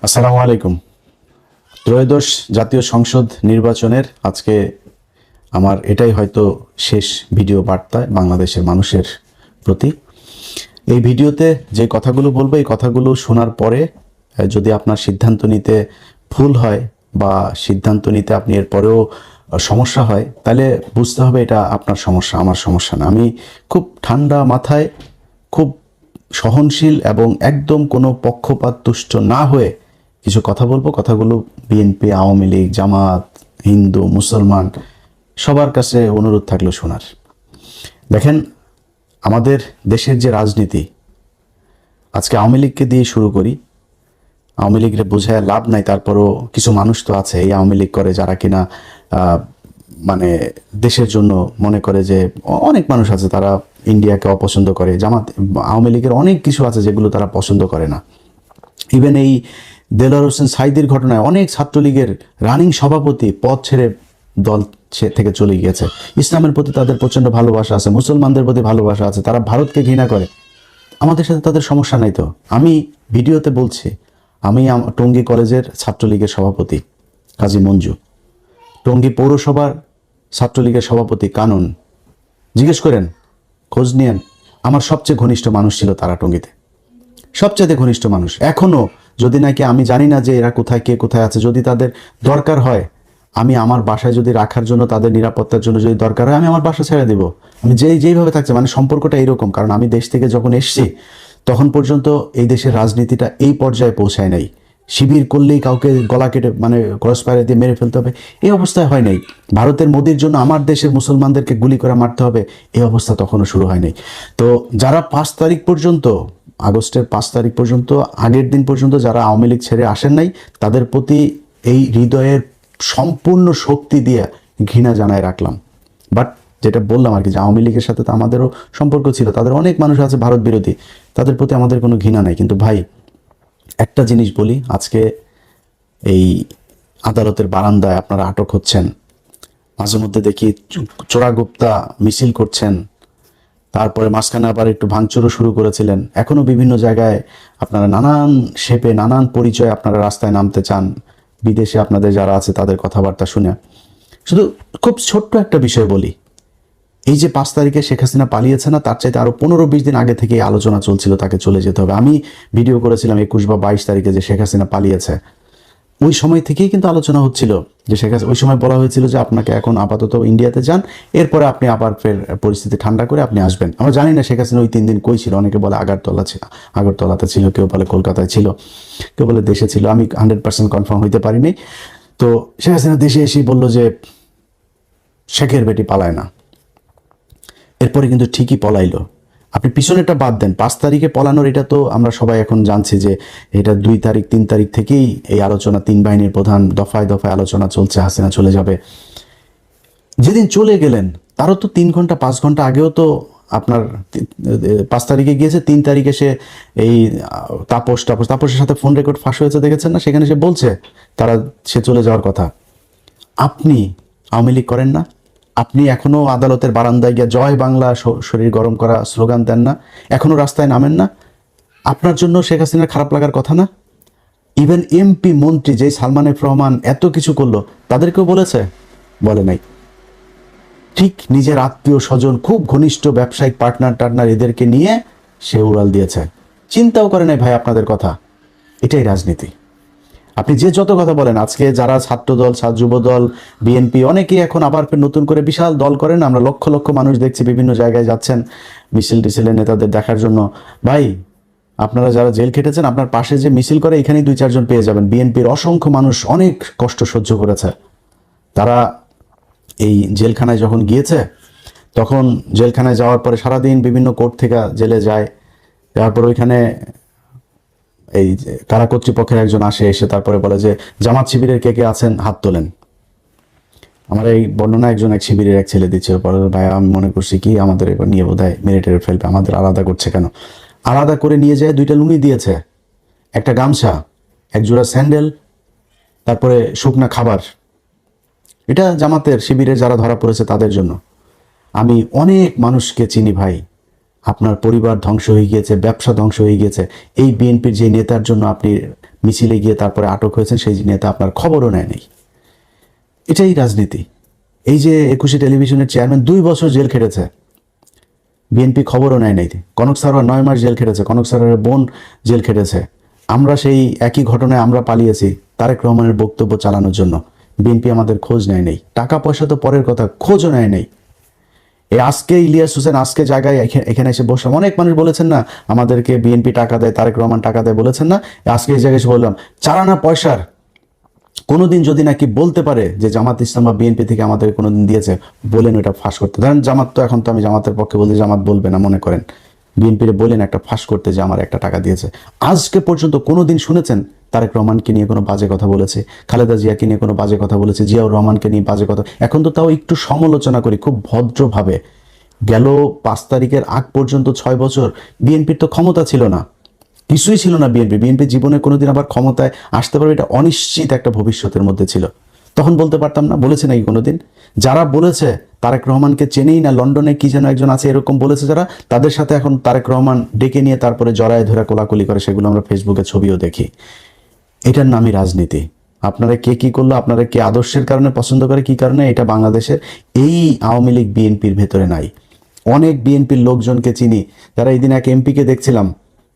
আসসালামু আলাইকুম। ত্রয়োদশ জাতীয় সংসদ নির্বাচনের আজকে আমার এটাই হয়তো শেষ ভিডিও বার্তা বাংলাদেশের মানুষের প্রতি। এই ভিডিওতে যে কথাগুলো বলবো, এই কথাগুলো শোনার পরে যদি আপনার সিদ্ধান্ত নিতে ভুল হয় বা সিদ্ধান্ত নিতে আপনি এরপরেও সমস্যা হয়, তাহলে বুঝতে হবে এটা আপনার সমস্যা, আমার সমস্যা না। আমি খুব ঠান্ডা মাথায়, খুব সহনশীল এবং একদম কোনো পক্ষপাত তুষ্ট না হয়ে কিছু কথা বলবো। কথাগুলো বিএনপি, আওয়ামী লীগ, জামাত, হিন্দু, মুসলমান সবার কাছে অনুরোধ থাকলো শোনার। দেখেন, আমাদের দেশের যে রাজনীতি, আজকে আওয়ামী লীগকে দিয়ে শুরু করি। আওয়ামী লীগের বোঝায় লাভ নাই, তারপরও কিছু মানুষ তো আছে এই আওয়ামী লীগ করে যারা কিনা মানে দেশের জন্য মনে করে যে, অনেক মানুষ আছে তারা ইন্ডিয়াকে অপছন্দ করে। জামাত, আওয়ামী লীগের অনেক কিছু আছে যেগুলো তারা পছন্দ করে না। ইভেন এই দেলোয়ার হোসেন সাঈদীর ঘটনায় অনেক ছাত্রলীগের রানিং সভাপতি পদ ছেড়ে দল থেকে চলে গিয়েছে। ইসলামের প্রতি তাদের প্রচণ্ড ভালোবাসা আছে, মুসলমানদের প্রতি ভালোবাসা আছে, তারা ভারতকে ঘৃণা করে। আমাদের সাথে তাদের সমস্যা নাই তো। আমি ভিডিওতে বলছি, আমি টঙ্গী কলেজের ছাত্রলীগের সভাপতি কাজী মঞ্জু, টঙ্গী পৌরসভার ছাত্রলীগের সভাপতি কানন। জিজ্ঞেস করেন, খোঁজ নিয়েন, আমার সবচেয়ে ঘনিষ্ঠ মানুষ ছিল তারা টঙ্গীতে, সবচেয়ে ঘনিষ্ঠ মানুষ। এখনো যদি নাকি আমি জানি না যে এরা কোথায়, কে কোথায় আছে, যদি তাদের দরকার হয় আমি আমার বাসায় যদি রাখার জন্য, তাদের নিরাপত্তার জন্য যদি দরকার হয়, আমি আমার বাসা ছেড়ে দিব। আমি যেইভাবে থাকছে, মানে সম্পর্কটা এইরকম। কারণ আমি দেশ থেকে যখন এসছি তখন পর্যন্ত এই দেশের রাজনীতিটা এই পর্যায়ে পৌঁছায় নাই। শিবির করলেই কাউকে গলা কেটে, মানে ক্রস ফায়ার দিয়ে মেরে ফেলতে হবে, এই অবস্থায় হয় নাই। ভারতের মোদির জন্য আমার দেশের মুসলমানদেরকে গুলি করে মারতে হবে, এই অবস্থা তখনও শুরু হয় নাই। তো যারা 5 তারিখ পর্যন্ত, আগস্টের 5 তারিখ পর্যন্ত, আগের দিন পর্যন্ত যারা আওয়ামী লীগ ছেড়ে আসেন নাই, তাদের প্রতি এই হৃদয়ের সম্পূর্ণ শক্তি দিয়ে ঘৃণা জানায় রাখলাম। বাট যেটা বললাম আর কি, যে আওয়ামী লীগের সাথে তো আমাদেরও সম্পর্ক ছিল, তাদের অনেক মানুষ আছে ভারত বিরোধী, তাদের প্রতি আমাদের কোনো ঘৃণা নাই। কিন্তু ভাই, একটা জিনিস বলি, আজকে এই আদালতের বারান্দায় আপনারা আটক হচ্ছেন, মাঝে মধ্যে দেখি চোরাগুপ্তা মিছিল করছেন, তারপরে মাঝখানে আবার একটু ভাঙচুরও শুরু করেছিলেন। এখনো বিভিন্ন জায়গায় আপনারা নানান শেপে, নানান পরিচয়ে আপনারা রাস্তায় নামতে চান, বিদেশে আপনাদের যারা আছে তাদের কথাবার্তা শুনে। শুধু খুব ছোট্ট একটা বিষয় বলি, এই যে 5 তারিখে শেখ হাসিনা পালিয়েছে না, তার চাইতে আরো 15-20 দিন আগে থেকে আলোচনা চলছিল তাকে চলে যেতে হবে। আমি ভিডিও করেছিলাম 21 বা 22 তারিখে যে শেখ হাসিনা পালিয়েছে। ওই সময় থেকেই কিন্তু আলোচনা হচ্ছিল যে শেখ হাসিনা, ওই সময় বলা হয়েছিল যে আপনাকে এখন আপাতত ইন্ডিয়াতে যান, এরপরে আপনি আবার ফের পরিস্থিতি ঠান্ডা করে আপনি আসবেন। আমরা জানি না শেখ হাসিনা ওই 3 দিন কই ছিল। অনেকে বলে আগরতলাতে ছিল, কেউ বলে কলকাতায় ছিল, কেউ বলে দেশে ছিল। আমি 100% কনফার্ম হইতে পারিনি। তো শেখ হাসিনা দেশে এসেই বললো যে শেখের বেটি পালায় না। এরপরে কিন্তু ঠিকই পলাইলো। আপনি পিছনেটা বাদ দেন, 5 তারিখে পলানোর এটা তো আমরা সবাই এখন জানছি যে এটা 2 তারিখ 3 তারিখ থেকেই এই আলোচনা, 3 বাহিনীর প্রধান দফায় দফায় আলোচনা চলছে, হাসিনা চলে যাবে। যেদিন চলে গেলেন তারও তো 3 ঘন্টা 5 ঘন্টা আগেও তো আপনার 5 তারিখে গিয়েছে, 3 তারিখে সে এই তাপসের সাথে ফোন রেকর্ড ফাঁস হয়েছে, দেখেছেন না? সেখানে সে বলছে সে চলে যাওয়ার কথা। আপনি আওয়ামী লীগ করেন না? আপনি এখনো আদালতের বারান্দায় গিয়ে জয় বাংলা শরীর গরম করা স্লোগান দেন না? এখনো রাস্তায় নামেন না? আপনার জন্য শেখ হাসিনার খারাপ লাগার কথা না? ইভেন এমপি মন্ত্রী যে সালমান এফ রহমান এত কিছু করলো, তাদেরকেও বলেছে? বলে নাই। ঠিক নিজের আত্মীয় স্বজন, খুব ঘনিষ্ঠ ব্যবসায়িক পার্টনার এদেরকে নিয়ে সে উড়াল দিয়েছে, চিন্তাও করে নাই ভাই আপনাদের কথা। এটাই রাজনীতি। আপনি যে যত কথা বলেন, আজকে যারা ছাত্রদল, যুবদল, বিএনপি, অনেকেই এখন আবার নতুন করে বিশাল দল করেন। আমরা লক্ষ লক্ষ মানুষ দেখছি বিভিন্ন জায়গায় যাচ্ছেন মিছিল টিছিলের নেতাদের দেখার জন্য। ভাই, আপনারা যারা জেল খেটেছেন, আপনার পাশে যে মিছিল করে এখানেই 2-4 জন পেয়ে যাবেন। বিএনপির অসংখ্য মানুষ অনেক কষ্ট সহ্য করেছে। তারা এই জেলখানায় যখন গিয়েছে, তখন জেলখানায় যাওয়ার পরে সারাদিন বিভিন্ন কোর্ট থেকে জেলে যায়, যাওয়ার পর ওইখানে এই কারা কর্তৃপক্ষের একজন এসে তারপরে বলে যে জামাত শিবিরের কে কে আছেন হাত তোলেন। আমার এই বর্ণনা এক শিবিরের এক ছেলে দিচ্ছে। পরে ভাই আমি মনে করছি কি আমাদের এবার নিয়ে বোধহয় মেরে ফেলবে, আমাদের আলাদা করছে কেন? আলাদা করে নিয়ে যায় 2টা লুঙ্গি দিয়েছে, একটা গামছা, 1 জোড়া স্যান্ডেল, তারপরে শুকনা খাবার। এটা জামাতের শিবিরের যারা ধরা পড়েছে তাদের জন্য। আমি অনেক মানুষকে চিনি ভাই, আপনার পরিবার ধ্বংস হয়ে গিয়েছে, ব্যবসা ধ্বংস হয়ে গিয়েছে এই বিএনপির যে নেতার জন্য। আপনি মিছিলে গিয়ে তারপরে আটক হয়েছেন, সেই নিয়ে আপনার খবরও নেয় নেই। এটাই রাজনীতি। এই যে 21 টেলিভিশনের চেয়ারম্যান 2 বছর জেল খেটেছে, বিএনপি খবরও নেয় নাই। কনক সারোয়ার 9 মাস জেল খেটেছে, কনক সারোয়ারের বোন জেল খেটেছে। আমরা সেই একই ঘটনায় আমরা পালিয়েছি তারেক রহমানের বক্তব্য চালানোর জন্য, বিএনপি আমাদের খোঁজ নেয় নেই। টাকা পয়সা তো পরের কথা, খোঁজও নেয় নেই। এই আজকে ইলিয়াস হোসেন আজকে জায়গায় এখানে এসে বসলাম, অনেক মানুষ বলেছেন না আমাদেরকে বিএনপি টাকা দেয়, তারেক রহমান টাকা দেয়, বলেছেন না, আজকে এই জায়গায় এসে বললাম চারানা পয়সার কোনোদিন যদি নাকি বলতে পারে যে জামাত ইসলাম বা বিএনপি থেকে আমাদের কোনোদিন দিয়েছে, বলেন ওটা ফাঁস করতে। ধরেন জামাত, তো এখন তো আমি জামাতের পক্ষে বলছি, জামাত বলবে না মনে করেন, বিএনপির বলেন একটা ফাঁস করতে যে আমার একটা টাকা দিয়েছে। আজকে পর্যন্ত কোনোদিন শুনেছেন তারেক রহমানকে নিয়ে কোনো বাজে কথা বলেছে, খালেদা জিয়াকে নিয়ে কোনো বাজে কথা বলেছে, জিয়াউর রহমানকে নিয়ে বাজে কথা? এখন তো তাও একটু সমালোচনা করি খুব ভদ্রভাবে। গেল 5 তারিখের আগ পর্যন্ত 6 বছর বিএনপির তো ক্ষমতা ছিল না, কিছুই ছিল না। বিএনপি জীবনে কোনোদিন আবার ক্ষমতায় আসতে পারবে এটা অনিশ্চিত একটা ভবিষ্যতের মধ্যে ছিল। তখন বলতে পারতাম না? বলেছে নাকি কোনোদিন? যারা বলেছে তারেক রহমানকে চেনেই না, লন্ডনে কি যেন একজন আছে এরকম বলেছে যারা, তাদের সাথে এখন তারেক রহমান ডেকে নিয়ে তারপরে জড়ায় ধরে কোলাকুলি করে, সেগুলো আমরা ফেসবুকে ছবিও দেখি। এটার নামই রাজনীতি। আপনারা কে কি করলো, আপনারা কে আদর্শের কারণে পছন্দ করে, কি কারণে, এটা বাংলাদেশের এই আওয়ামী লীগ বিএনপির ভেতরে নাই। অনেক বিএনপির লোকজনকে চিনি, যারা এই দিন এক এমপিকে দেখছিলাম,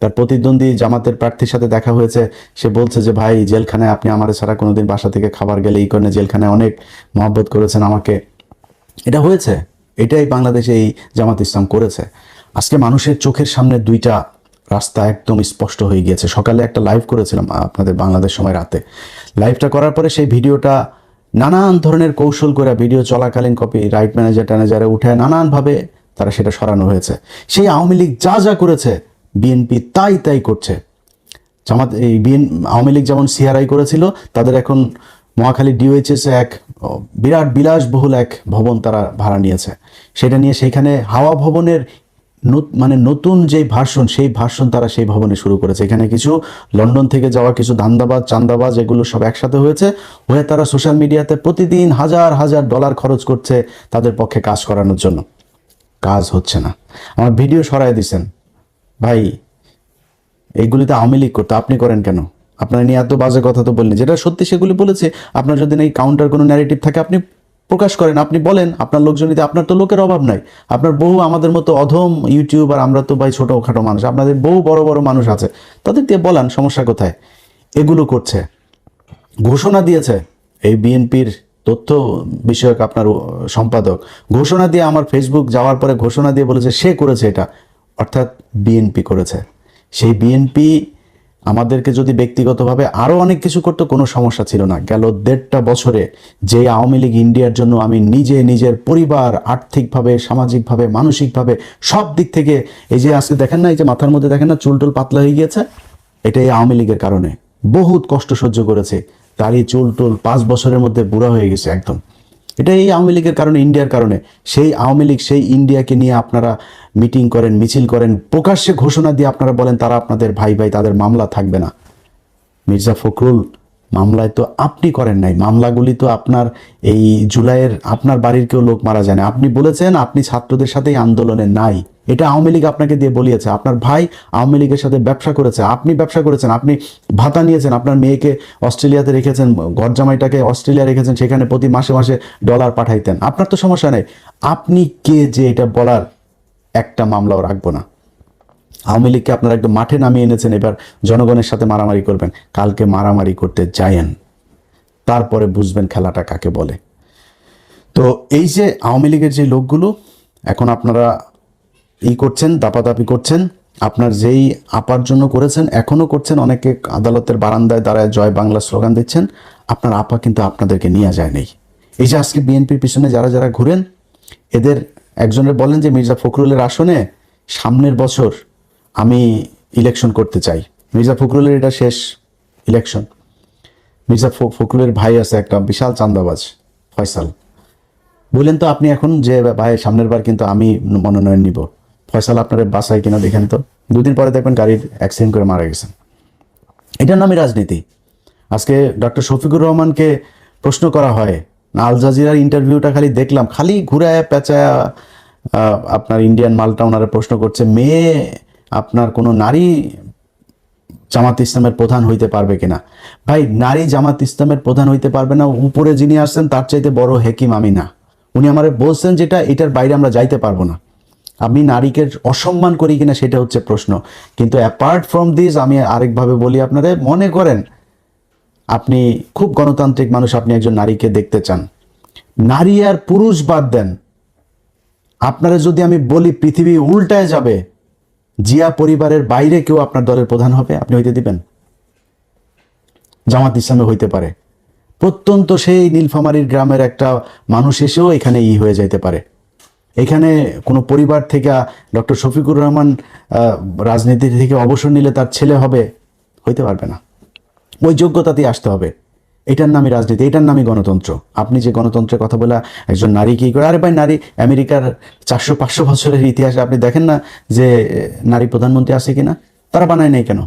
তার প্রতিদ্বন্দ্বী জামাতের প্রার্থীর সাথে দেখা হয়েছে, সে বলছে যে ভাই জেলখানায় আপনি আমার ছাড়া কোনোদিন বাসা থেকে খাবার গেলে এই কারণে জেলখানায় অনেক মহব্বত করেছেন আমাকে। এটা হয়েছে, এটাই বাংলাদেশে এই জামাত ইসলাম করেছে। আজকে মানুষের চোখের সামনে দুইটা রাস্তা একদম স্পষ্ট হয়ে গিয়েছে। সকালে একটা লাইভ করেছিলাম আপনাদের বাংলাদেশ সময় রাতে, লাইভটা করার পরে সেই ভিডিওটা নানান ধরনের কৌশল করে ভিডিও চলাকালীন কপি রাইট ম্যানেজারে উঠে নানানভাবে তারা সেটা সরানো হয়েছে। সেই আওয়ামী লীগ যা যা করেছে বিএনপি তাই করছে। জামাত এই আওয়ামী লীগ যেমন সিআরআই করেছিল, তাদের এখন মহাখালী ডিওএইচএস এক বিরাট বিলাসবহুল এক ভবন তারা ভাড়া নিয়েছে। সেটা নিয়ে সেইখানে হাওয়া ভবনের মানে নতুন যে ভার্সন, সেই ভার্সন তারা সেই ভবনে শুরু করেছে। এখানে কিছু লন্ডন থেকে যাওয়া কিছু ধান্দাবাজ চান্দাবাজ এগুলো সব একসাথে হয়ে তারা সোশ্যাল মিডিয়াতে প্রতিদিন হাজার হাজার ডলার খরচ করছে তাদের পক্ষে কাজ করানোর জন্য। কাজ হচ্ছে না, আমার ভিডিও সরাই দিচ্ছেন। ভাই এইগুলিতে আওয়ামী লীগ করতো, আপনি করেন কেন? আপনার নিয়ে এত বাজে কথা তো বললেন, যেটা সত্যি সেগুলি বলেছে। আপনার যদি এই কাউন্টার কোনো ন্যারেটিভ থাকে আপনি প্রকাশ করেন, আপনি বলেন, আপনার লোকজনিতে। আপনার তো লোকের অভাব নাই, আপনার বহু আমাদের মতো অধম ইউটিউবার, আমরা তো ভাই ছোটোখাটো মানুষ, আপনাদের বহু বড় বড় মানুষ আছে, তাদের দিয়ে বলান, সমস্যা কোথায়? এগুলো করছে, ঘোষণা দিয়েছে এই বিএনপির তথ্য বিষয়ক আপনার সম্পাদক, ঘোষণা দিয়ে আমার ফেসবুক যাওয়ার পরে ঘোষণা দিয়ে বলেছে সে করেছে এটা, অর্থাৎ বিএনপি করেছে। সেই বিএনপি আমাদেরকে যদি ব্যক্তিগতভাবে আরও অনেক কিছু করতো কোনো সমস্যা ছিল না। গেল 1.5 বছরে যে আওয়ামী লীগ ইন্ডিয়ার জন্য আমি নিজের পরিবার, আর্থিকভাবে, সামাজিকভাবে, মানসিকভাবে সব দিক থেকে, এই যে আজকে দেখেন না, এই যে মাথার মধ্যে দেখেন না চুল পাতলা হয়ে গিয়েছে, এটা এই আওয়ামী লীগের কারণে। বহুত কষ্ট সহ্য করেছে, তারই চুল 5 বছরের মধ্যে বুড়া হয়ে গেছে একদম। এটা এই আওয়ামী লীগের কারণে, ইন্ডিয়ার কারণে। সেই আওয়ামী লীগ, সেই ইন্ডিয়াকে নিয়ে আপনারা মিটিং করেন, মিছিল করেন, প্রকাশ্যে ঘোষণা দিয়ে আপনারা বলেন তারা আপনাদের ভাই, তাদের মামলা থাকবে না। মির্জা ফখরুল মামলায় তো আপনি করেন নাই, মামলাগুলি তো আপনার এই জুলাইয়ের আপনার বাড়ির কেউ লোক মারা যায় না। আপনি বলেছেন আপনি ছাত্রদের সাথে আন্দোলনে নাই, এটা আওয়ামী লীগ আপনাকে দিয়ে বলিয়েছে। আপনার ভাই আওয়ামী লীগের সাথে ব্যবসা করেছে, আপনি ব্যবসা করেছেন, আপনি ভাতা নিয়েছেন, আপনার মেয়েকে অস্ট্রেলিয়াতে রেখেছেন, ঘর জামাইটাকে অস্ট্রেলিয়া রেখেছেন, সেখানে প্রতি মাসে মাসে ডলার পাঠাইতেন। আপনার তো সমস্যা নেই, আপনি কে যে এটা বলার? একটা মামলাও রাখবো না। আওয়ামী লীগকে আপনারা একদম মাঠে নামিয়ে এনেছেন, এবার জনগণের সাথে মারামারি করবেন। কালকে মারামারি করতে যায়েন, তারপরে বুঝবেন খেলাটা কাকে বলে। তো এই যে আওয়ামী লীগের যে লোকগুলো এখন আপনারা করছেন, দাপাদাপি করছেন, আপনার যেই আপার জন্য করেছেন এখনো করছেন, অনেকে আদালতের বারান্দায় দাঁড়ায় জয় বাংলা স্লোগান দিচ্ছেন, আপনার আপা কিন্তু আপনাদেরকে নিয়ে যায় নেই। এই যে আজকে বিএনপির পিছনে যারা ঘুরেন, এদের একজনের বলেন যে মির্জা ফখরুলের আসনে সামনের বছর আমি ইলেকশন করতে চাই। মির্জা ফখরুলের এটা শেষ ইলেকশন। মির্জা ফখরুলের ভাই আছে একটা বিশাল চান্দাবাজ ফয়সাল, বললেন তো আপনি এখন যে ভাই সামনের বার কিন্তু আমি মনোনয়ন নিব। ফয়সাল আপনার বাসায় কিনা দেখেন তো, 2 দিন পরে দেখবেন গাড়ির অ্যাক্সিডেন্ট করে মারা গেছেন। এটার নামই রাজনীতি। আজকে ডক্টর শফিকুর রহমানকে প্রশ্ন করা হয়, আল জাজিরার ইন্টারভিউটা খালি দেখলাম, খালি ঘুরায় পেঁচায় আপনার ইন্ডিয়ান মালটা ওনারা প্রশ্ন করছে, মেয়ে আপনার কোনো নারী জামাত ইসলামের প্রধান হইতে পারবে কিনা। ভাই, নারী জামাত ইসলামের প্রধান হইতে পারবে না, উপরে যিনি আসছেন তার চাইতে বড় হেকিম আমি না। উনি আমারে বলছেন যেটা, এটার বাইরে আমরা যাইতে পারবো না। আমি নারীকে অসম্মান করি কিনা সেটা হচ্ছে প্রশ্ন। কিন্তু অ্যাপার্ট ফ্রম দিস, আমি আরেকভাবে বলি আপনারা, মনে করেন আপনি খুব গণতান্ত্রিক মানুষ, আপনি একজন নারীকে দেখতে চান, নারী আর পুরুষ বাদ দেন, আপনারা যদি আমি বলি পৃথিবী উল্টায় যাবে, জিয়া পরিবারের বাইরে কেউ আপনার দলের প্রধান হবে, আপনি হইতে দিবেন? জামাত ইসলামে হইতে পারে, প্রত্যন্ত সেই নীলফামারীর গ্রামের একটা মানুষ এসেও এখানে হয়ে যাইতে পারে। এখানে কোনো পরিবার থেকে ডক্টর শফিকুর রহমান রাজনীতি থেকে অবসর নিলে তার ছেলে হবে, হইতে পারবে না। ওই যোগ্যতাতেই আসতে হবে। এটার নামই রাজনীতি, এটার নামই গণতন্ত্র। আপনি যে গণতন্ত্রের কথা বলে একজন নারী কি করে, আরে ভাই, নারী আমেরিকার 400-500 বছরের ইতিহাসে আপনি দেখেন না যে নারী প্রধানমন্ত্রী আছে কিনা? তারা বানায় নাই কেন?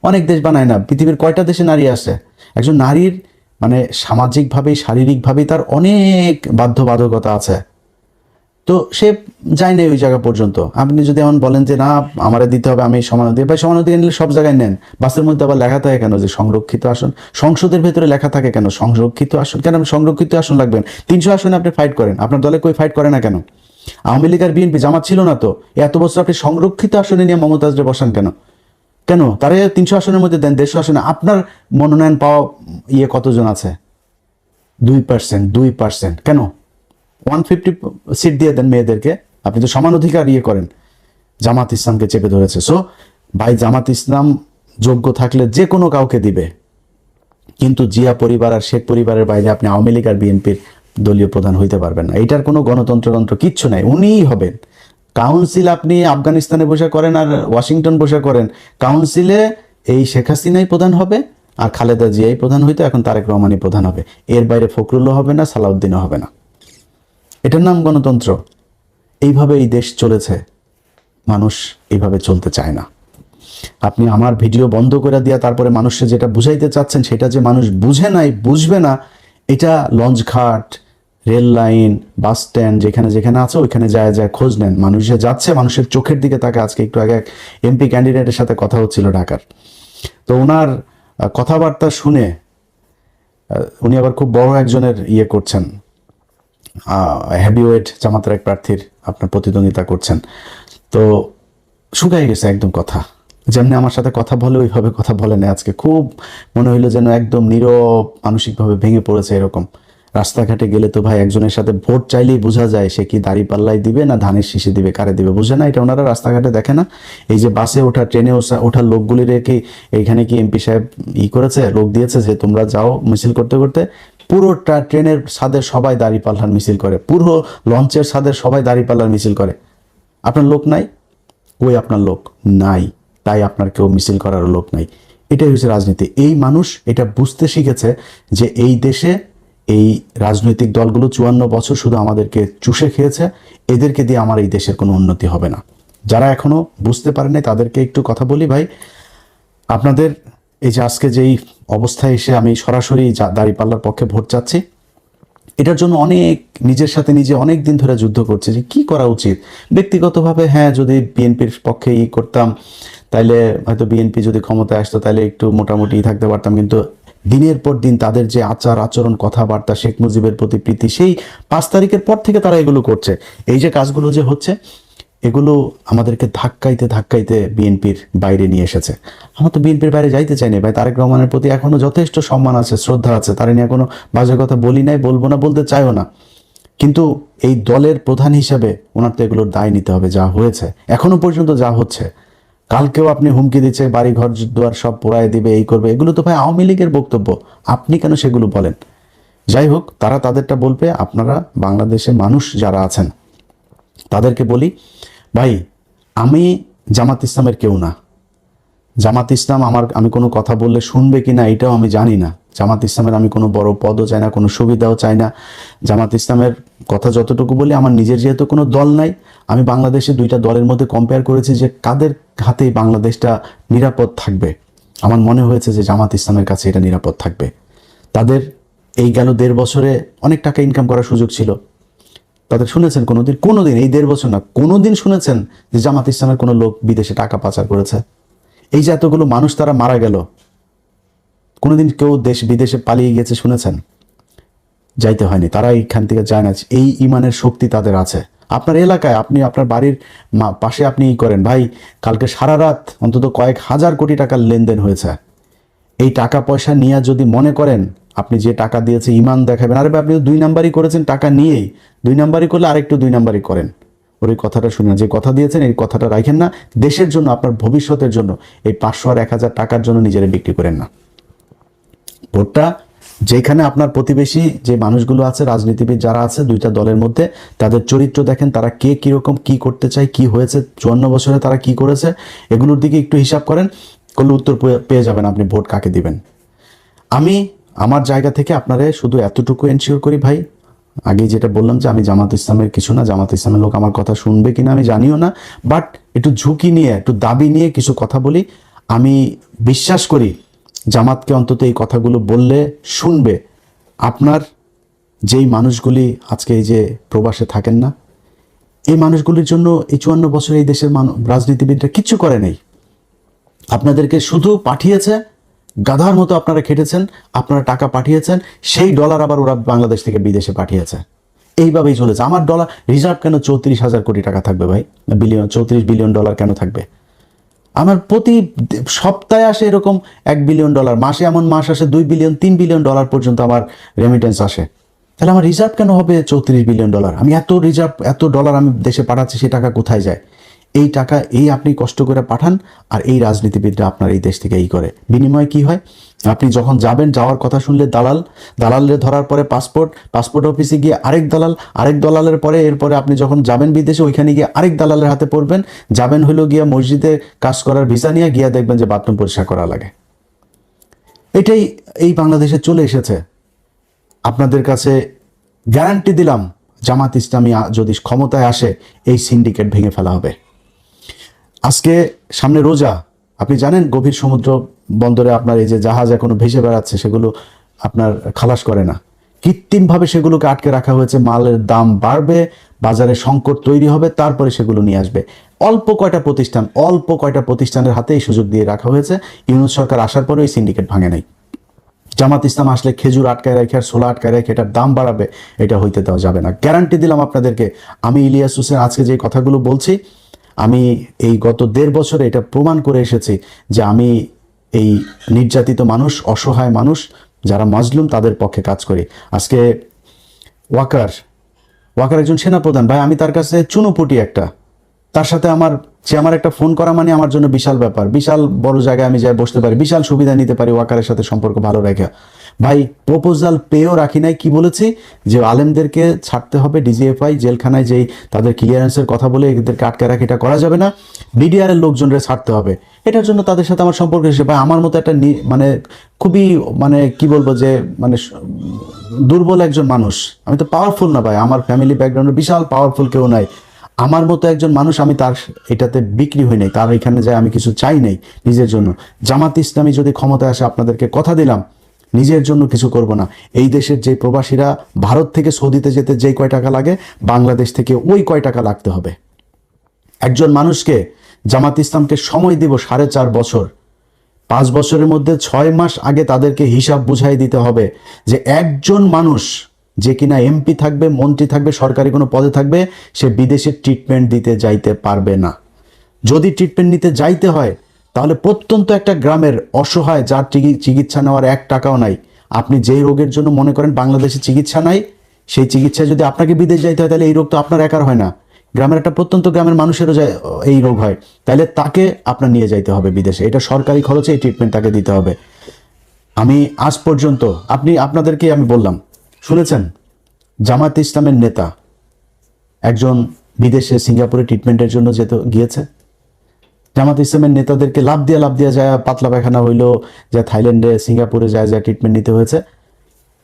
অনেক দেশ বানায় না। পৃথিবীর কয়টা দেশে নারী আছে? একজন নারীর মানে সামাজিকভাবে, শারীরিকভাবে তার অনেক বাধ্যবাধকতা আছে, তো সে যায় না ওই জায়গা পর্যন্ত। আপনি যদি এমন বলেন যে না আমারে দিতে হবে, আমি সমানুপাতিক, ভাই সমানুপাতিক নিলে সব জায়গায় নেন। বাসের মধ্যে আবার লেখা থাকে কেন যে সংরক্ষিত আসন? সংসদের ভেতরে লেখা থাকে কেন সংরক্ষিত আসন? কেন সংরক্ষিত আসন লাগবেন? 300 আসনে আপনি ফাইট করেন, আপনার দলে কই ফাইট করে না কেন? আওয়ামী লীগ আর বিএনপি, জামাত ছিল না তো, এত বছর আপনি সংরক্ষিত আসনে নিয়ে মমতাজরে বসান কেন? কেন তারা 300 আসনের মধ্যে দেন 150 আসনে? আপনার মনোনয়ন পাওয়া কতজন আছে? 2%, 2%। কেন 150 সিট দিয়ে দেন মেয়েদেরকে? আপনি তো সমান অধিকার করেন। জামাত ইসলামকে চেপে ধরেছে। সো ভাই, জামাত ইসলাম যোগ্য থাকলে যে কোনো কাউকে দিবে, কিন্তু জিয়া পরিবার আর শেখ পরিবারের বাইরে আপনি আওয়ামী লীগ আর বিএনপির দলীয় প্রধান হইতে পারবেন না। এটার কোনো গণতন্ত্র কিচ্ছু নাই, উনিই হবেন। কাউন্সিল আপনি আফগানিস্তানে বসে করেন আর ওয়াশিংটন বসে করেন, কাউন্সিলে এই শেখ হাসিনাই প্রধান হবে আর খালেদা জিয়াই প্রধান হইতো, এখন তারেক রহমানই প্রধান হবে। এর বাইরে ফখরুলও হবে না, সালাউদ্দিনও হবে না। এটার নাম গণতন্ত্র। এইভাবে এই দেশ চলেছে, মানুষ এইভাবে চলতে চায় না। আপনি আমার ভিডিও বন্ধ করে দিয়া তারপরে মানুষকে যেটা বুঝাইতে চাচ্ছেন সেটা যে মানুষ বুঝে নাই, বুঝবে না, এটা লঞ্চঘাট, রেল লাইন, বাস স্ট্যান্ড যেখানে যেখানে আছে ওইখানে যায় যায় খোঁজ নেন। মানুষ যে যাচ্ছে, মানুষের চোখের দিকে তাকে। আজকে একটু আগে এক এমপি ক্যান্ডিডেটের সাথে কথা হচ্ছিল ঢাকার, তো ওনার কথাবার্তা শুনে উনি আবার খুব বড় একজনের করছেন, হেভিওয়েট জামাতের এক প্রার্থীর আপনার প্রতিদ্বন্দ্বিতা করছেন। তো শুকাই গেছে একদম কথা, যেমনি আমার সাথে কথা বলে ওইভাবে কথা বলে না। আজকে খুব মনে হইলো যেন একদম নীরব, মানসিকভাবে ভেঙে পড়েছে এরকম। রাস্তাঘাটে গেলে তো ভাই একজনের সাথে ভোট চাইলেই বোঝা যায় সে কি দাড়ি পাল্লাই দিবে না ধানের শীষে দিবে, কারে দিবে বোঝে না। এটা ওনারা রাস্তাঘাটে দেখে না। এই যে বাসে ওঠা, ট্রেনে ওঠার লোকগুলি রেখে এইখানে কি এমপি সাহেব করেছে, লোক দিয়েছে যে তোমরা যাও মিছিল করতে করতে? পুরোটা ট্রেনের ছাদের সবাই দাড়ি পাল্লার মিছিল করে, পুরো লঞ্চের ছাদের সবাই দাড়ি পাল্লার মিছিল করে। আপনার লোক নাই? ওই আপনার লোক নাই, তাই আপনার কেউ মিছিল করার লোক নাই। এটাই হচ্ছে রাজনীতি। এই মানুষ এটা বুঝতে শিখেছে যে এই দেশে এই রাজনৈতিক দলগুলো 54 বছর শুধু আমাদেরকে চুষে খেয়েছে, এদেরকে দিয়ে আমার এই দেশের কোনো উন্নতি হবে না। যারা এখনো বুঝতে পারে নাই তাদেরকে একটু কথা বলি, ভাই আপনাদের এই যে আজকে যেই অবস্থায় এসে আমি সরাসরি দাঁড়িপাল্লার পক্ষে ভোট চাচ্ছি, এটার জন্য অনেক নিজের সাথে নিজে অনেক দিন ধরে যুদ্ধ করছে যে কি করা উচিত। ব্যক্তিগতভাবে হ্যাঁ, যদি বিএনপির পক্ষে করতাম তাইলে হয়তো বিএনপি যদি ক্ষমতায় আসতো তাহলে একটু মোটামুটি থাকতে পারতাম, কিন্তু দিনের পর দিন তাদের যে আচার আচরণ, কথাবার্তা, শেখ মুজিবের প্রতি প্রীতি, সেই 5 তারিখের পর থেকে তারা এগুলো করছে। এই যে কাজগুলো যে হচ্ছে, এগুলো আমাদেরকে ধাক্কাইতে ধাক্কাইতে বিএনপির বাইরে নিয়ে এসেছে। আমরা তো বিএনপির বাইরে যাইতে চাই না ভাই। তারেক রহমানের প্রতি এখনো যথেষ্ট সম্মান আছে, শ্রদ্ধা আছে, তারা নিয়ে কোনো বাজে কথা বলি নাই, বলবো না, বলতে চাইও না। কিন্তু এই দলের প্রধান হিসেবে ওনার তো এগুলোর দায় নিতে হবে। যা হয়েছে এখনো পর্যন্ত, যা হচ্ছে, কালকেও আপনি হুমকি দিচ্ছে বাড়ি ঘর দুয়ার সব পোড়ায় দিবে, এই করবে, এগুলো তো ভাই আওয়ামী লীগের বক্তব্য। আপনি কেন সেগুলো বলেন? যাই হোক, তারা তাদেরটা বলবে। আপনারা বাংলাদেশের মানুষ যারা আছেন তাদেরকে বলি, ভাই আমি জামাত ইসলামের কেউ না। জামাত ইসলাম আমি কোনো কথা বললে শুনবে কিনা এটাও আমি জানি না। জামাত ইসলামের আমি কোনো বড় পদও চাই না, কোনো সুবিধাও চাই না। জামাত ইসলামের কথা যতটুকু বলি, আমার নিজের যেহেতু কোনো দল নাই, আমি বাংলাদেশে 2টা দলের মধ্যে কম্পেয়ার করেছি যে কাদের হাতেই বাংলাদেশটা নিরাপদ থাকবে। আমার মনে হয়েছে যে জামাত ইসলামের কাছে এটা নিরাপদ থাকবে। তাদের এই গেল 1.5 বছরে অনেক টাকা ইনকাম করার সুযোগ ছিল। তাদের শুনেছেন কোনোদিন এই 1.5 বছর না, কোনোদিন শুনেছেন যে জামাত ইসলামের কোনো লোক বিদেশে টাকা পাচার করেছে? এই যে এতগুলো মানুষ তারা মারা গেল, কোনোদিন কেউ দেশ বিদেশে পালিয়ে গেছে শুনেছেন? যাইতে হয়নি, তারা এইখান থেকে যায় না। এই ইমানের শক্তি তাদের আছে। আপনার এলাকায় আপনি আপনার বাড়ির পাশে আপনি করেন, ভাই কালকে সারা রাত অন্তত কয়েক হাজার কোটি টাকার লেনদেন হয়েছে। এই টাকা পয়সা নিয়ে যদি মনে করেন আপনি যে টাকা দিয়েছে ইমান দেখাবেন, আরে আপনি 2 নাম্বারই করেছেন, টাকা নিয়েই 2 নাম্বারই করলে আরেকটু 2 নাম্বারই করেন। ওর এই কথাটা শুনে, যে কথা দিয়েছেন এই কথাটা রাখেন না। দেশের জন্য, আপনার ভবিষ্যতের জন্য এই 500 আর 1000 টাকার জন্য নিজেরা বিক্রি করেন না। ভোটটা যেখানে আপনার প্রতিবেশী যে মানুষগুলো আছে, রাজনীতিবিদ যারা আছে 2টা দলের মধ্যে, তাদের চরিত্র দেখেন, তারা কে কিরকম কি করতে চায়, কি হয়েছে 54 বছরে তারা কি করেছে, এগুলোর দিকে একটু হিসাব করেন, করলে উত্তর পেয়ে যাবেন আপনি ভোট কাকে দিবেন। আমি আমার জায়গা থেকে আপনারে শুধু এতটুকু এনশিওর করি ভাই, আগে যেটা বললাম যে আমি জামাত ইসলামের কিছু না, জামাত ইসলামের লোক আমার কথা শুনবে কিনা আমি জানিও না, বাট একটু ঝুঁকি নিয়ে, একটু দাবি নিয়ে কিছু কথা বলি। আমি বিশ্বাস করি জামাতকে অন্তত এই কথাগুলো বললে শুনবে। আপনার যেই মানুষগুলি আজকে এই যে প্রবাসে থাকেন না, এই মানুষগুলির জন্য এই 54 বছর এই দেশের রাজনীতিবিদরা কিচ্ছু করে নেই। আপনাদেরকে শুধু পাঠিয়েছে, গাধার মতো আপনারা খেটেছেন, আপনারা টাকা পাঠিয়েছেন, সেই ডলার আবার ওরা বাংলাদেশ থেকে বিদেশে পাঠিয়েছে। এইভাবেই চলেছে। আমার ডলার রিজার্ভ কেন 34,000 কোটি টাকা থাকবে ভাই? 34 বিলিয়ন ডলার কেন থাকবে? আমার প্রতি সপ্তাহে আসে এরকম $1 বিলিয়ন, মাসে এমন মাস আসে 2 বিলিয়ন 3 বিলিয়ন ডলার পর্যন্ত আমার রেমিটেন্স আসে। তাহলে আমার রিজার্ভ কেন হবে 34 বিলিয়ন ডলার? আমি এত রিজার্ভ, এত ডলার আমি দেশে পাঠাচ্ছি, সে টাকা কোথায় যায়? এই টাকা এই আপনি কষ্ট করে পাঠান, আর এই রাজনীতিবিদরা আপনার এই দেশ থেকে এই করে। বিনিময়ে কি হয়? আপনি যখন যাবেন, যাওয়ার কথা শুনলে দালালে ধরার পরে পাসপোর্ট অফিসে গিয়ে আরেক দালালের পরে, এরপরে আপনি যখন যাবেন বিদেশে, ওইখানে গিয়ে আরেক দালালের হাতে পড়বেন। যাবেন হলো গিয়া মসজিদে কাজ করার ভিসা নিয়ে গিয়া, দেখবেন যে বাথরুম পরিষ্কার করা লাগে। এটাই এই বাংলাদেশে চলে এসেছে। আপনাদের কাছে গ্যারান্টি দিলাম, জামাত ইসলামী যদি ক্ষমতায় আসে, এই সিন্ডিকেট ভেঙে ফেলা হবে। আজকে সামনে রোজা, আপনি জানেন গভীর সমুদ্র বন্দরে আপনার এই যে জাহাজ এখনো ভেসে বেড়াচ্ছে, সেগুলো আপনার খালাস করে না, কৃত্রিমভাবে সেগুলোকে আটকে রাখা হয়েছে। মালের দাম বাড়বে, বাজারে সংকট তৈরি হবে, তারপরে সেগুলো নিয়ে আসবে। অল্প কয়টা প্রতিষ্ঠানের হাতে এই সুযোগ দিয়ে রাখা হয়েছে। ইউনূস সরকার আসার পরে এই সিন্ডিকেট ভাঙে নাই। জামাত ইসলাম আসলে খেজুর আটকায় রেখে আর ছোলা আটকায় রেখে এটার দাম বাড়াবে, এটা হইতে দেওয়া যাবে না। গ্যারান্টি দিলাম আপনাদেরকে। আমি ইলিয়াস হোসেন আজকে যে কথাগুলো বলছি, আমি এই গত 1.5 বছরে এটা প্রমাণ করে এসেছি যে আমি এই নির্যাতিত মানুষ, অসহায় মানুষ যারা মাজলুম, তাদের পক্ষে কাজ করি। আজকে ওয়াকার একজন সেনাপ্রধান ভাই, আমি তার কাছে চুনোপুটি একটা, তার সাথে সে আমার একটা ফোন করা মানে আমার জন্য বিশাল ব্যাপার। বিশাল বড় জায়গায় আমি যাই বসতে পারি, বিশাল সুবিধা নিতে পারি ওয়াকারের সাথে সম্পর্ক ভালো রেখে। ভাই প্রপোজাল পেয়েও রাখি নাই। কি বলেছি? যে আলেমদেরকে ছাড়তে হবে, ডিজিএফআই জেলখানায় যেই তাদের ক্লিয়ারেন্সের কথা বলে এদেরকে আটকে রাখি, এটা করা যাবে না। বিডিআর এর লোকজনরা ছাড়তে হবে। এটার জন্য তাদের সাথে আমার সম্পর্ক এসে, ভাই আমার মতো একটা মানে খুবই কি বলবো যে দুর্বল একজন মানুষ, আমি তো পাওয়ারফুল না ভাই, আমার ফ্যামিলি ব্যাকগ্রাউন্ডে বিশাল পাওয়ারফুল কেউ নাই। আমার মতো একজন মানুষ, আমি তার এটাতে বিক্রি হই নাই, তার এখানে যায় আমি কিছু চাই নাই নিজের জন্য। জামাত ইসলামী যদি ক্ষমতায় আসে, আপনাদেরকে কথা দিলাম, নিজের জন্য কিছু করব না। এই দেশের যে প্রবাসীরা ভারত থেকে সৌদিতে যেতে যেই কয় টাকা লাগে, বাংলাদেশ থেকে ওই কয় টাকা লাগতে হবে। একজন মানুষকে, জামাত ইসলামকে সময় দিব 4.5 বছর। 5 বছরের মধ্যে 6 মাস আগে তাদেরকে হিসাব বুঝাই দিতে হবে যে একজন মানুষ যে কিনা এমপি থাকবে, মন্ত্রী থাকবে, সরকারি কোনো পদে থাকবে, সে বিদেশে ট্রিটমেন্ট দিতে যাইতে পারবে না। যদি ট্রিটমেন্ট নিতে যাইতে হয়, তাহলে প্রত্যন্ত একটা গ্রামের অসহায়, যার চিকিৎসা নেওয়ার 1 টাকাও নাই, আপনি যেই রোগের জন্য মনে করেন বাংলাদেশে চিকিৎসা নাই, সেই চিকিৎসায় যদি আপনাকে বিদেশ যাইতে হয়, তাহলে এই রোগ তো আপনার একার হয় না, গ্রামের একটা প্রত্যন্ত গ্রামের মানুষেরও এই রোগ হয়, তাহলে তাকে আপনার নিয়ে যাইতে হবে বিদেশে। এটা সরকারি খরচে এই ট্রিটমেন্ট তাকে দিতে হবে। আমি আজ পর্যন্ত আপনাদেরকে আমি বললাম, শুনেছেন জামাত ইসলামের নেতা একজন বিদেশে সিঙ্গাপুরে ট্রিটমেন্টের জন্য গিয়েছে? জামাত ইসলামের নেতাদেরকে লাভ দিয়া যায়, পাতলা পায়খানা হইলো, যা থাইল্যান্ডে সিঙ্গাপুরে যায় ট্রিটমেন্ট নিতে হয়েছে।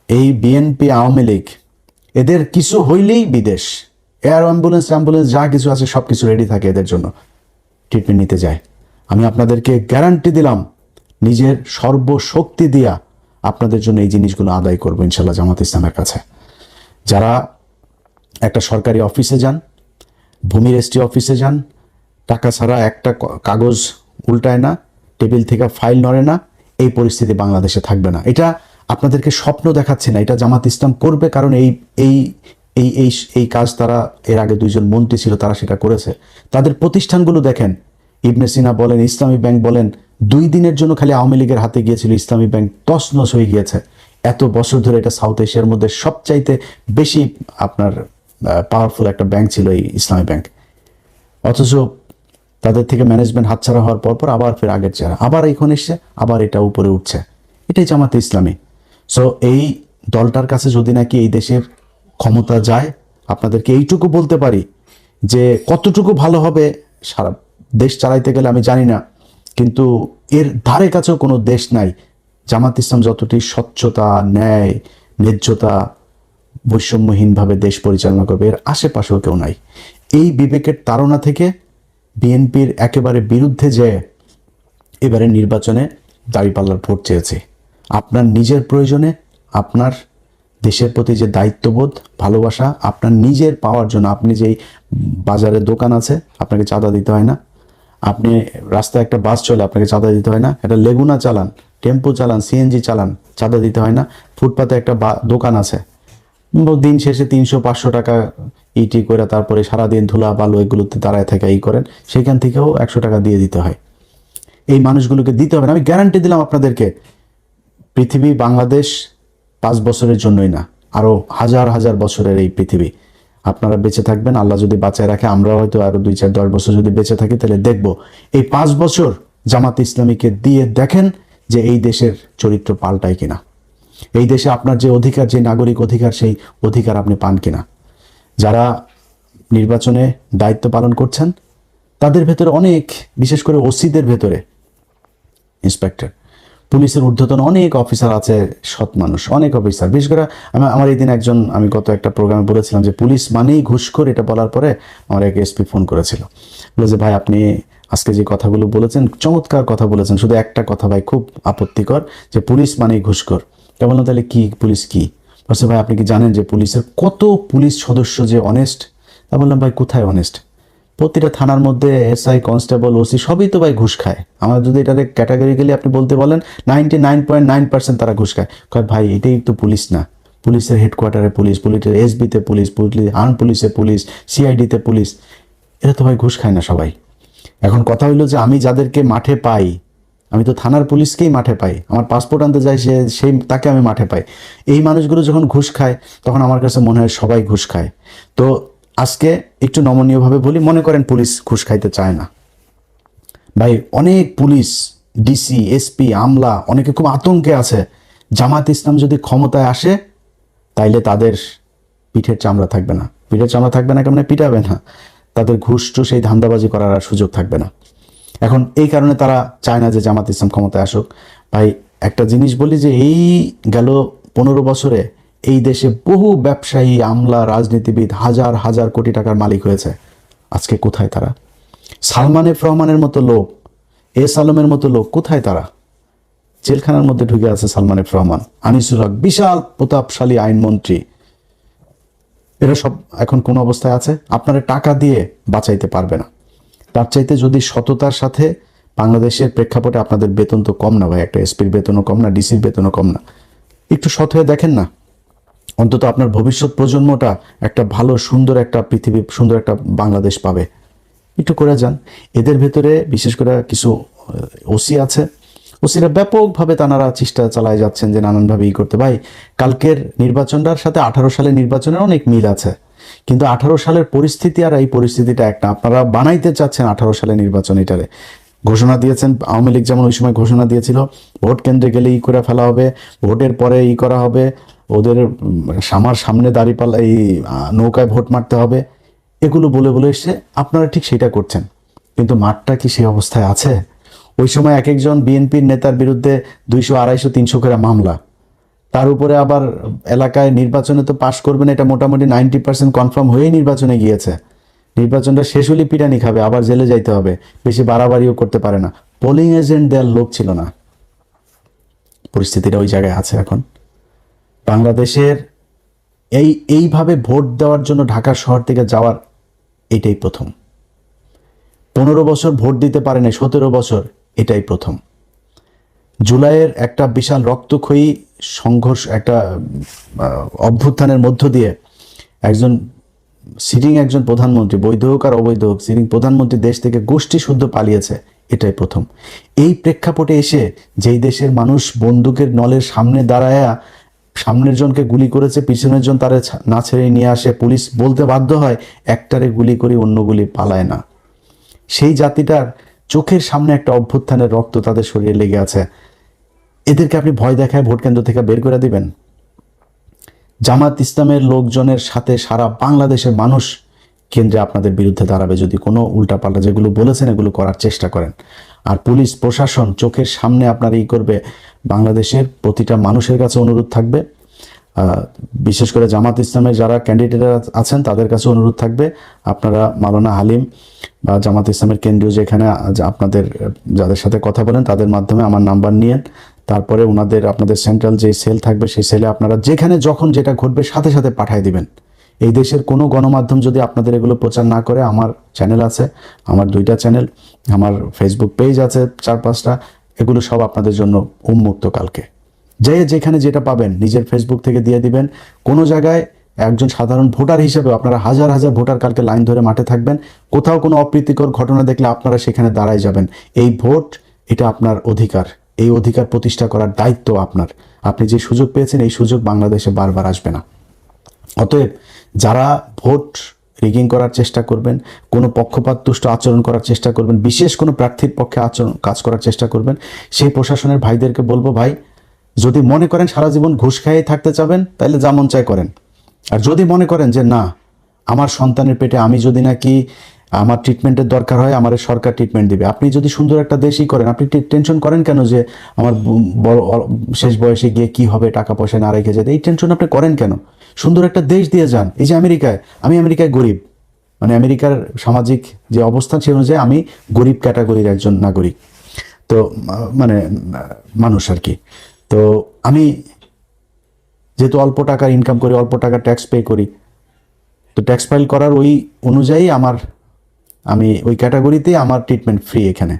এই বিএনপি আওয়ামী লীগ, এদের কিছু হইলেই বিদেশ, এয়ার অ্যাম্বুলেন্স যা কিছু আছে সব কিছু রেডি থাকে এদের জন্য, ট্রিটমেন্ট নিতে যায়। আমি আপনাদেরকে গ্যারান্টি দিলাম, নিজের সর্বশক্তি দিয়া আপনাদের জন্য এই জিনিসগুলো আদায় করবো ইনশাল্লাহ জামাত ইসলামের কাছে। যারা একটা সরকারি অফিসে যান, ভূমি রেজিস্ট্রি অফিসে যান, টাকা ছাড়া একটা কাগজ উল্টায় না, টেবিল থেকে ফাইল নড়ে না, এই পরিস্থিতি বাংলাদেশে থাকবে না। এটা আপনাদেরকে স্বপ্ন দেখাচ্ছি না, এটা জামাত ইসলাম করবে, কারণ এই এই এই এই এই কাজ তারা এর আগে 2জন মন্ত্রী ছিল, তারা সেটা করেছে। তাদের প্রতিষ্ঠানগুলো দেখেন, ইবনে সিনা বলেন, ইসলামী ব্যাংক বলেন, 2 দিনের জন্য খালি আওয়ামী লীগের হাতে গিয়েছিল ইসলামী ব্যাংক, তছনছ হয়ে গিয়েছে। এত বছর ধরে এটা সাউথ এশিয়ার মধ্যে সবচাইতে বেশি আপনার পাওয়ারফুল একটা ব্যাংক ছিল এই ইসলামী ব্যাংক। অথচ তাদের থেকে ম্যানেজমেন্ট হাতছাড়া হওয়ার পর আবার ফের আগের চেহারা, আবার এখন এসে আবার এটা উপরে উঠছে। এটাই জামাতে ইসলামী। সো এই দলটার কাছে যদি নাকি এই দেশের ক্ষমতা যায়, আপনাদেরকে এইটুকু বলতে পারি যে কতটুকু ভালো হবে সারা দেশ চালাইতে গেলে আমি জানি না, কিন্তু এর ধারে কাছেও কোনো দেশ নাই জামাত ইসলাম যতটি স্বচ্ছতা, ন্যায়, ন্যায্যতা, বৈষম্যহীনভাবে দেশ পরিচালনা করবে, এর আশেপাশেও কেউ নাই। এই বিবেকের তাড়না থেকে বিএনপির একেবারে বিরুদ্ধে যে এবারে নির্বাচনে দাঁড়িপাল্লার ভোট চেয়েছে। আপনার নিজের প্রয়োজনে, আপনার দেশের প্রতি যে দায়িত্ববোধ, ভালোবাসা, আপনার নিজের পাওয়ার জন্য, আপনি যেই বাজারে দোকান আছে আপনাকে চাঁদা দিতে হয় না, আপনি রাস্তায় একটা বাস চলে আপনাকে চাঁদা দিতে হয় না, একটা লেগুনা চালান, টেম্পো চালান, সিএনজি চালান, চাঁদা দিতে হয় না, ফুটপাতে একটা দোকান আছে, দিন শেষে 300-500 টাকা ইটি করে তারপরে সারাদিন ধুলা বালু এগুলোতে দাঁড়ায় থাকে এই করেন, সেখান থেকেও 100 টাকা দিয়ে দিতে হয়। এই মানুষগুলোকে দিতে হবে না। আমি গ্যারান্টি দিলাম আপনাদেরকে, পৃথিবী বাংলাদেশ 5 বছরের জন্যই না, আরো হাজার হাজার বছরের এই পৃথিবী। আপনারা বেঁচে থাকবেন, আল্লাহ যদি বাঁচায় রাখে, আমরা হয়তো আরো 2-4-10 বছর যদি বেঁচে থাকি, তাহলে দেখবো এই 5 বছর জামাত ইসলামীকে দিয়ে দেখেন যে এই দেশের চরিত্র পাল্টায় কিনা, এই দেশে আপনার যে অধিকার, যে নাগরিক অধিকার, সেই অধিকার আপনি পান কিনা। যারা নির্বাচনে দায়িত্ব পালন করছেন তাদের ভেতরে অনেক, বিশেষ করে ওসিদের ভেতরে, ইন্সপেক্টর, পুলিশের ঊর্ধ্বতন অনেক অফিসার আছে, সৎ মানুষ, অনেক অফিসার। বিশেষ করে আমার এই দিন একজন, আমি গত একটা প্রোগ্রামে বলেছিলাম যে পুলিশ মানেই ঘুষখোর, এটা বলার পরে আমার এক এসপি ফোন করেছিল, বলে যে ভাই আপনি আজকে যে কথাগুলো বলেছেন চমৎকার কথা বলেছেন, শুধু একটা কথা ভাই খুব আপত্তিকর, যে পুলিশ মানেই ঘুষখোর। কেমন তাহলে কি পুলিশ কি? বলছে ভাই আপনি কি জানেন যে পুলিশের কত পুলিশ সদস্য যে অনেস্ট? তা বললাম ভাই কোথায় অনেস্ট? প্রতিটা থানার মধ্যে এসআই, কনস্টেবল, ওসি সবই তো ভাই ঘুষ খায়। আমার যদি এটাকে ক্যাটাগরিক্যালি আপনি বলতে বলেন 99.9% তারা ঘুষ খায়। কয় ভাই এটাই তো পুলিশ না, পুলিশের হেডকোয়ার্টারে পুলিশ, পুলিশের এসবিতে পুলিশ, আর্ম পুলিশে পুলিশ, সিআইডিতে পুলিশ, এরা তো ভাই ঘুষ খায় না সবাই। এখন কথা হইলো যে আমি যাদেরকে মাঠে পাই, আমি তো থানার পুলিশকেই মাঠে পাই, আমার পাসপোর্ট আনতে যাই সেই তাকে আমি মাঠে পাই। এই মানুষগুলো যখন ঘুষ খায় তখন আমার কাছে মনে হয় সবাই ঘুষ খায়। তো আজকে একটু নমনীয়ভাবে বলি, মনে করেন পুলিশ ঘুষ খাইতে চায় না, ভাই অনেক পুলিশ, ডিসি, এসপি, আমলা অনেকে খুব আতঙ্কে আছে। জামাত ইসলাম যদি ক্ষমতায় আসে তাইলে তাদের পিঠের চামড়া থাকবে না। পিঠের চামড়া থাকবে না কেমন? পিটাবে না, তাদের ঘুষ টুস এই ধান্দাবাজি করার আর সুযোগ থাকবে না। এখন এই কারণে তারা চায় না যে জামাত ইসলাম ক্ষমতায় আসুক। ভাই একটা জিনিস বলি যে এই গেল 15 বছরে এই দেশে বহু ব্যবসায়ী, আমলা, রাজনীতিবিদ হাজার হাজার কোটি টাকার মালিক হয়েছে। আজকে কোথায় তারা? সালমান এফ রহমানের মতো লোক, এস আলমের মতো লোক কোথায় তারা? জেলখানার মধ্যে ঢুকে আছে সালমান এফ রহমান, আনিসুল হক, বিশাল প্রতাপশালী আইনমন্ত্রী, এরা সব এখন কোন অবস্থায় আছে? আপনারা টাকা দিয়ে বাঁচাইতে পারবে না। তার চাইতে যদি সততার সাথে, বাংলাদেশের প্রেক্ষাপটে আপনাদের বেতন তো কম না ভাই, একটা এসপির বেতনও কম না, ডিসির বেতনও কম না, একটু সৎ হয়ে দেখেন না, অন্তত আপনার ভবিষ্যৎ প্রজন্মটা একটা ভালো সুন্দর একটা পৃথিবী, সুন্দর একটা বাংলাদেশ পাবে। একটু করে যান। এদের ভেতরে বিশেষ করে কিছু ওসি আছে, ওসিরা ব্যাপকভাবে তারা চেষ্টা চালায় যাচ্ছেন যে নানানভাবে করতে। ভাই কালকের নির্বাচনটার সাথে 18 সালের নির্বাচনের অনেক মিল আছে, কিন্তু 18 সালের পরিস্থিতি আর এই পরিস্থিতিটা একটা। আপনারা বানাইতে চাচ্ছেন 18 সালের নির্বাচন, এটারে ঘোষণা দিয়েছেন। আওয়ামী লীগ যেমন ওই সময় ঘোষণা দিয়েছিল ভোট কেন্দ্রে গেলে করে ফেলা হবে, ভোটের পরে করা হবে, ওদের আমার সামনে দাঁড়িপাল্লা এই নৌকায় ভোট মারতে হবে, এগুলো বলে বলে এসে আপনারা ঠিক সেটা করছেন। কিন্তু মাঠটা কি সেই অবস্থায় আছে? ওই সময় এক একজন বিএনপির নেতার বিরুদ্ধে 200, 250, 300 করে মামলা, তার উপরে আবার এলাকায় নির্বাচনে তো পাশ করবেন এটা মোটামুটি 90% কনফার্ম হয়েই নির্বাচনে গিয়েছে। নির্বাচনটা শেষ হলে পিটানি খাবে, আবার জেলে যাইতে হবে, বেশি বাড়াবাড়িও করতে পারে না। পোলিং এজেন্ট দেওয়ার লোক ছিল না। পরিস্থিতিটা ওই জায়গায় আছে এখন। বাংলাদেশের এইভাবে ভোট দেওয়ার জন্য ঢাকা শহর থেকে যাওয়ার এটাই প্রথম। 15 বছর ভোট দিতে পারে না, 17 বছর এটাই প্রথম। জুলাইয়ের একটা বিশাল রক্তক্ষয়ী সংঘর্ষ, একটা অভ্যুত্থানের মধ্য দিয়ে একজন প্রধানমন্ত্রী, বৈধ হোক আর অবৈধ হোক, সিটিং প্রধানমন্ত্রী দেশ থেকে গোষ্ঠী শুদ্ধ পালিয়েছে, এটাই প্রথম। এই প্রেক্ষাপটে এসে যেই দেশের মানুষ বন্দুকের নলের সামনে দাঁড়ায়া সামনের জনকে গুলি করেছে, পিছনের জন তারা না ছেড়ে নিয়ে আসে, পুলিশ বলতে বাধ্য হয় একটারে গুলি করি, অন্য গুলি পালায় না। সেই জাতিটার চোখের সামনে একটা অভ্যুত্থানের রক্ত তাদের শরীরে লেগে আছে, এদেরকে আপনি ভয় দেখায় ভোট কেন্দ্র থেকে বের করে দিবেন? জামাত ইসলামের লোকজনের সাথে সারা বাংলাদেশের মানুষ কেন্দ্রে আপনাদের বিরুদ্ধে দাঁড়াবে যদি কোনো উল্টাপাল্টা যেগুলো বলেছেন এগুলো করার চেষ্টা করেন। আর পুলিশ প্রশাসন চোখের সামনে আপনার করবে। বাংলাদেশের প্রতিটা মানুষের কাছে অনুরোধ থাকবে, বিশেষ করে জামাত ইসলামের যারা ক্যান্ডিডেট আছেন তাদের কাছে অনুরোধ থাকবে, আপনারা মাওলানা হালিম বা জামাত ইসলামের কেন্দ্রীয় যেখানে আপনাদের যাদের সাথে কথা বলেন তাদের মাধ্যমে আমার নাম্বার নিয়েন, তারপরে আপনাদের সেন্ট্রাল যে সেল থাকবে সেই সেলে আপনারা যেখানে যখন যেটা ঘটবে সাথে সাথে পাঠিয়ে দিবেন। এই দেশের কোনো গণমাধ্যম যদি আপনাদের এগুলো প্রচার না করে, আমার চ্যানেল আছে, আমার 2টা চ্যানেল, আমার ফেসবুক পেজ আছে 4-5টা, এগুলো সব আপনাদের জন্য উন্মুক্ত। কালকে যেখানে যেটা পাবেন নিজের ফেসবুক থেকে দিয়ে দিবেন। কোনো জায়গায় একজন সাধারণ ভোটার হিসেবে আপনারা হাজার হাজার ভোটার কালকে লাইন ধরে মাঠে থাকবেন। কোথাও কোনো অপ্রীতিকর ঘটনা দেখলে আপনারা সেখানে দাঁড়ায় যাবেন। এই ভোট, এটা আপনার অধিকার, এই অধিকার প্রতিষ্ঠা করার দায়িত্ব আপনার। আপনি যে সুযোগ পেয়েছেন এই সুযোগ বাংলাদেশে বারবার আসবে না। অতএব যারা ভোট রিগিং করার চেষ্টা করবেন, কোনো পক্ষপাতদুষ্ট আচরণ করার চেষ্টা করবেন, বিশেষ কোনো প্রার্থীর পক্ষে কাজ করার চেষ্টা করবেন, সেই প্রশাসনের ভাইদেরকে বলবো, ভাই যদি মনে করেন সারা জীবন ঘুষ খাইয়ে থাকতে চাবেন তাহলে যা মন চায় করেন। আর যদি মনে করেন যে না, আমার সন্তানের পেটে আমি যদি নাকি আমার ট্রিটমেন্টের দরকার হয় আমার সরকার ট্রিটমেন্ট দিবে, আপনি যদি সুন্দর একটা দেশই করেন, আপনি টেনশন করেন কেন যে আমার বড় শেষ বয়সে গিয়ে কি হবে, টাকা পয়সা না রেখে যেতে, এই টেনশন আপনি করেন কেন? সুন্দর একটা দেশ দিয়ে যান। এই যে আমি আমেরিকায় গরিব, মানে আমেরিকার সামাজিক যে অবস্থান সে অনুযায়ী আমি গরিব ক্যাটাগরির একজন নাগরিক, তো মানে মানুষ আর কি। তো আমি যেহেতু অল্প টাকার ইনকাম করি, অল্প টাকা ট্যাক্স পে করি, তো ট্যাক্স ফাইল করার ওই অনুযায়ী আমি ওই ক্যাটাগরিতেই আমার ট্রিটমেন্ট ফ্রি এখানে।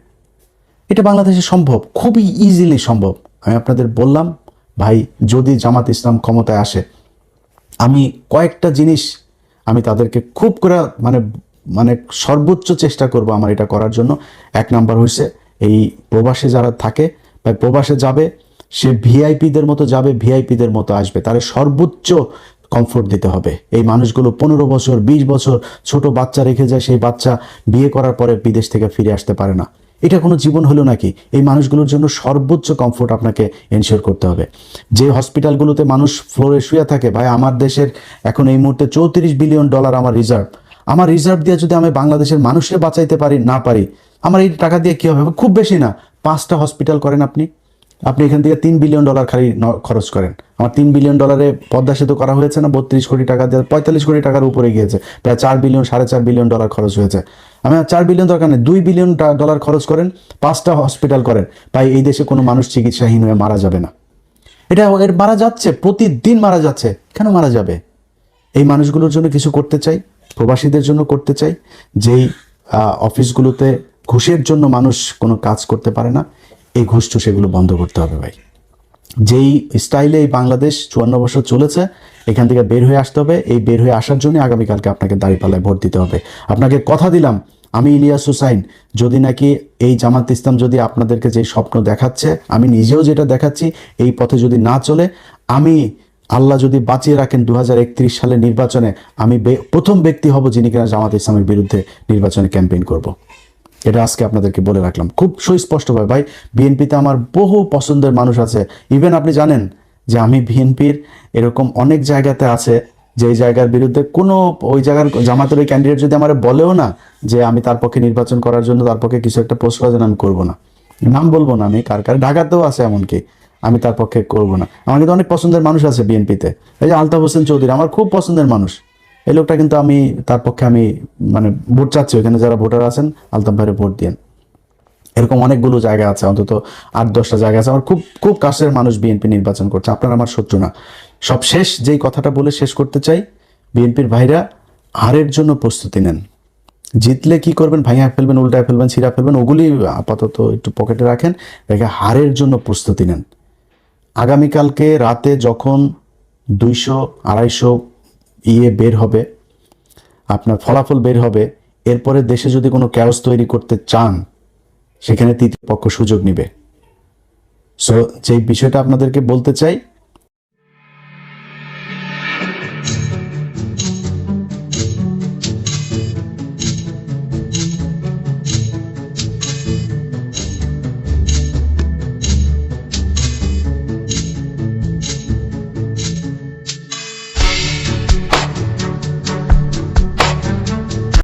এটা বাংলাদেশে সম্ভব, খুবই ইজিলি সম্ভব। আমি আপনাদের বললাম ভাই, যদি জামাত ইসলাম ক্ষমতায় আসে, আমি কয়েকটা জিনিস আমি তাদেরকে খুব করে মানে সর্বোচ্চ চেষ্টা করব আমার এটা করার জন্য। 1 নাম্বার হয়েছে, এই প্রবাসে যারা থাকে বা প্রবাসে যাবে, সে ভিআইপিদের মতো যাবে, ভিআইপিদের মতো আসবে, তার সর্বোচ্চ কমফোর্ট দিতে হবে। এই মানুষগুলো 15 বছর 20 বছর ছোট বাচ্চা রেখে যায়, সেই বাচ্চা বিয়ে করার পরে বিদেশ থেকে ফিরে আসতে পারে না। এটা কোনো জীবন হলো নাকি? এই মানুষগুলোর জন্য সর্বোচ্চ কমফোর্ট আপনাকে এনশিওর করতে হবে। যে হসপিটালগুলোতে মানুষ ফ্লোরে শুয়ে থাকে, ভাই আমার দেশের এখন এই মুহূর্তে $34 বিলিয়ন আমার রিজার্ভ দিয়ে যদি আমি বাংলাদেশের মানুষকে বাঁচাইতে পারি না পারি, আমার এই টাকা দিয়ে কি হবে? খুব বেশি না, 5টা হসপিটাল করেন আপনি এখান থেকে $3 বিলিয়ন খালি খরচ করেন। আমার $3 বিলিয়ন পদ্মা সেতু করা হয়েছে না, 32 কোটি টাকা দিয়ে 45 কোটি টাকার উপরে গিয়েছে, প্রায় $4 বিলিয়ন $4.5 বিলিয়ন খরচ হয়েছে। আমি $4 বিলিয়ন দরকার নেই, $2 বিলিয়ন খরচ করেন, 5টা হসপিটাল করেন, ভাই এই দেশে কোনো মানুষ চিকিৎসাহীন হয়ে মারা যাবে না। এর মারা যাচ্ছে, প্রতিদিন মারা যাচ্ছে, কেন মারা যাবে? এই মানুষগুলোর জন্য কিছু করতে চাই, প্রবাসীদের জন্য করতে চাই, যেই অফিসগুলোতে ঘুষের জন্য মানুষ কোনো কাজ করতে পারে না, এই ঘুষটু সেগুলো বন্ধ করতে হবে ভাই। যেই স্টাইলে এই বাংলাদেশ 54 বছর চলেছে, এখান থেকে বের হয়ে আসতে হবে। এই বের হয়ে আসার জন্য আগামীকালকে আপনাকে দাঁড়িপাল্লায় ভোট দিতে হবে। আপনাকে কথা দিলাম, আমি ইলিয়াস হুসাইন, যদি নাকি এই জামাত ইসলাম যদি আপনাদেরকে যে স্বপ্ন দেখাচ্ছে, আমি নিজেও যেটা দেখাচ্ছি, এই পথে যদি না চলে, আমি আল্লাহ যদি বাঁচিয়ে রাখেন 2031 সালের নির্বাচনে আমি প্রথম ব্যক্তি হব যিনি কিনা জামাত ইসলামের বিরুদ্ধে নির্বাচনে ক্যাম্পেইন করব। এটা আজকে আপনাদেরকে বলে রাখলাম খুব সুস্পষ্টভাবে। ভাই, বিএনপিতে আমার বহু পছন্দের মানুষ আছে। ইভেন আপনি জানেন যে আমি বিএনপির এরকম অনেক জায়গাতে আছে যে জায়গার বিরুদ্ধে কোনো ওই জায়গার জামাতের ওই ক্যান্ডিডেট যদি আমার বলেও না যে আমি তার পক্ষে নির্বাচন করার জন্য তার পক্ষে কিছু একটা পোস্ট করার জন্য, আমি করবো না, নাম বলবো না আমি কার, ঢাকাতেও আছে এমনকি, আমি তার পক্ষে করবো না। আমার কিন্তু অনেক পছন্দের মানুষ আছে বিএনপিতে। এই যে আলতাফ হোসেন চৌধুরী আমার খুব পছন্দের মানুষ, এই লোকটা কিন্তু আমি তার পক্ষে আমি ভোট চাচ্ছি, ওখানে যারা ভোটার আছেন আলতাফ ভাইরে ভোট দিয়েন। এরকম অনেকগুলো জায়গা আছে, অন্তত 8-10টা জায়গা আছে আমার খুব খুব কাছের মানুষ বিএনপি নির্বাচন করছে। আপনারা আমার শত্রু না। সব শেষ যেই কথাটা বলে শেষ করতে চাই, বিএনপির ভাইরা হারের জন্য প্রস্তুতি নেন। জিতলে কি করবেন? ভাঙা ফেলবেন, উল্টায় ফেলবেন, ছিঁড়া ফেলবেন, ওগুলি আপাতত একটু পকেটে রাখেন, রেখে হারের জন্য প্রস্তুতি নেন। আগামীকালকে রাতে যখন 200-250 বের হবে, আপনার ফলাফল বের হবে, এরপরে দেশে যদি কোনো ক্যাওস তৈরি করতে চান, সেখানে তৃতীয় পক্ষ সুযোগ নিবে। সো যে বিষয়টা আপনাদেরকে বলতে চাই,